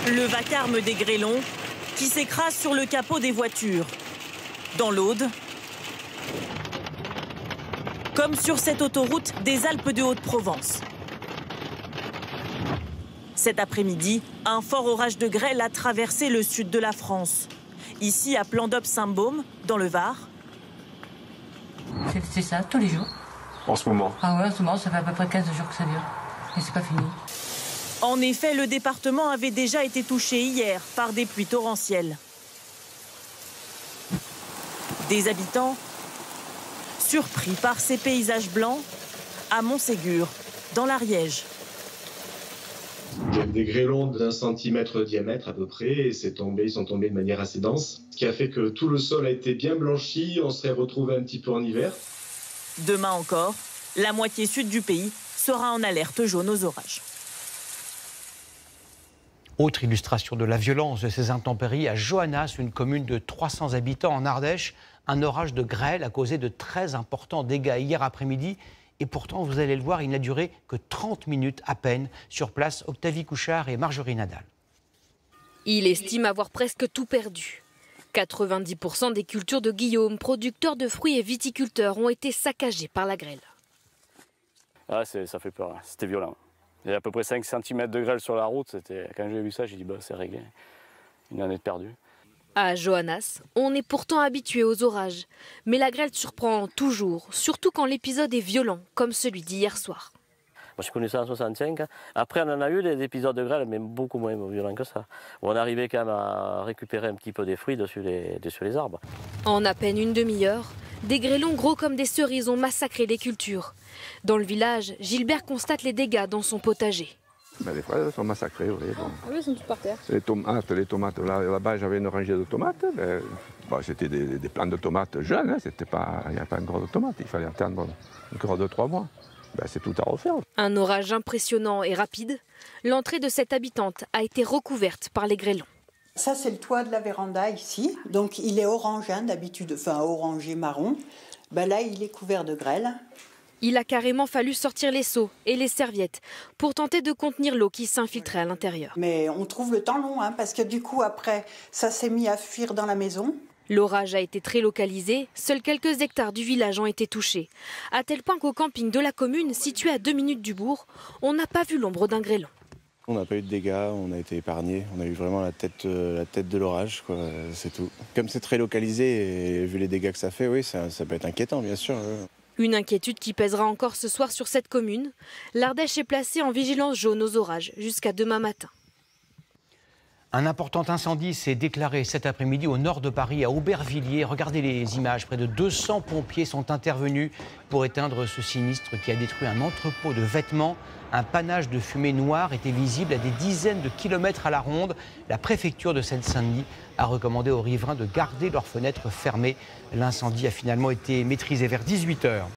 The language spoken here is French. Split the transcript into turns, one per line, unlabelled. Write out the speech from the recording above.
Le vacarme des grêlons qui s'écrasent sur le capot des voitures. Dans l'Aude, comme sur cette autoroute des Alpes de Haute-Provence. Cet après-midi, un fort orage de grêle a traversé le sud de la France. Ici, à Plandop-Saint-Baume, dans le Var.
C'est ça, tous les jours.
En ce moment?
Ah ouais, en ce moment, ça fait à peu près 15 jours que ça dure. Et c'est pas fini.
En effet, le département avait déjà été touché hier par des pluies torrentielles. Des habitants surpris par ces paysages blancs à Montségur, dans l'Ariège.
Il y a des grêlons d'1 centimètre de diamètre à peu près, et ils sont tombés de manière assez dense, ce qui a fait que tout le sol a été bien blanchi, on serait retrouvé un petit peu en hiver.
Demain encore, la moitié sud du pays sera en alerte jaune aux orages.
Autre illustration de la violence de ces intempéries, à Joannas, une commune de 300 habitants en Ardèche, un orage de grêle a causé de très importants dégâts hier après-midi. Et pourtant, vous allez le voir, il n'a duré que 30 minutes à peine. Sur place, Octavie Couchard et Marjorie Nadal.
Il estime avoir presque tout perdu. 90% des cultures de Guillaume, producteur de fruits et viticulteur, ont été saccagées par la grêle.
Ah, ça fait peur, c'était violent. Il y a à peu près 5 cm de grêle sur la route. Quand j'ai vu ça, j'ai dit bah, c'est réglé. Une année de perdu.
À Joannas, on est pourtant habitué aux orages. Mais la grêle surprend toujours, surtout quand l'épisode est violent, comme celui d'hier soir.
Moi, je connais ça en 65. Après, on en a eu des épisodes de grêle, mais beaucoup moins violents que ça. On arrivait quand même à récupérer un petit peu des fruits dessus les arbres.
En à peine une demi-heure, des grêlons gros comme des cerises ont massacré les cultures. Dans le village, Gilbert constate les dégâts dans son potager.
Les fraises sont massacrées, oui. Bon.
Ah oui, elles sont toutes par terre.
Les tomates, là-bas, j'avais une rangée de tomates. C'était des plants de tomates jeunes, hein, il n'y avait pas encore de tomates, il fallait attendre encore 2-3 mois. C'est tout à refaire.
Un orage impressionnant et rapide. L'entrée de cette habitante a été recouverte par les grêlons.
Ça, c'est le toit de la véranda ici. Donc, il est orange, hein, d'habitude, enfin orangé marron. Là, il est couvert de grêle.
Il a carrément fallu sortir les seaux et les serviettes pour tenter de contenir l'eau qui s'infiltrait à l'intérieur.
Mais on trouve le temps long, hein, parce que du coup, après, ça s'est mis à fuir dans la maison.
L'orage a été très localisé, seuls quelques hectares du village ont été touchés. À tel point qu'au camping de la commune, situé à 2 minutes du bourg, on n'a pas vu l'ombre d'un grêlon.
On n'a pas eu de dégâts, on a été épargnés, on a eu vraiment la tête de l'orage, c'est tout. Comme c'est très localisé et vu les dégâts que ça fait, oui, ça peut être inquiétant bien sûr.
Une inquiétude qui pèsera encore ce soir sur cette commune. L'Ardèche est placée en vigilance jaune aux orages jusqu'à demain matin.
Un important incendie s'est déclaré cet après-midi au nord de Paris, à Aubervilliers. Regardez les images, près de 200 pompiers sont intervenus pour éteindre ce sinistre qui a détruit un entrepôt de vêtements. Un panache de fumée noire était visible à des dizaines de kilomètres à la ronde. La préfecture de Seine-Saint-Denis a recommandé aux riverains de garder leurs fenêtres fermées. L'incendie a finalement été maîtrisé vers 18 h.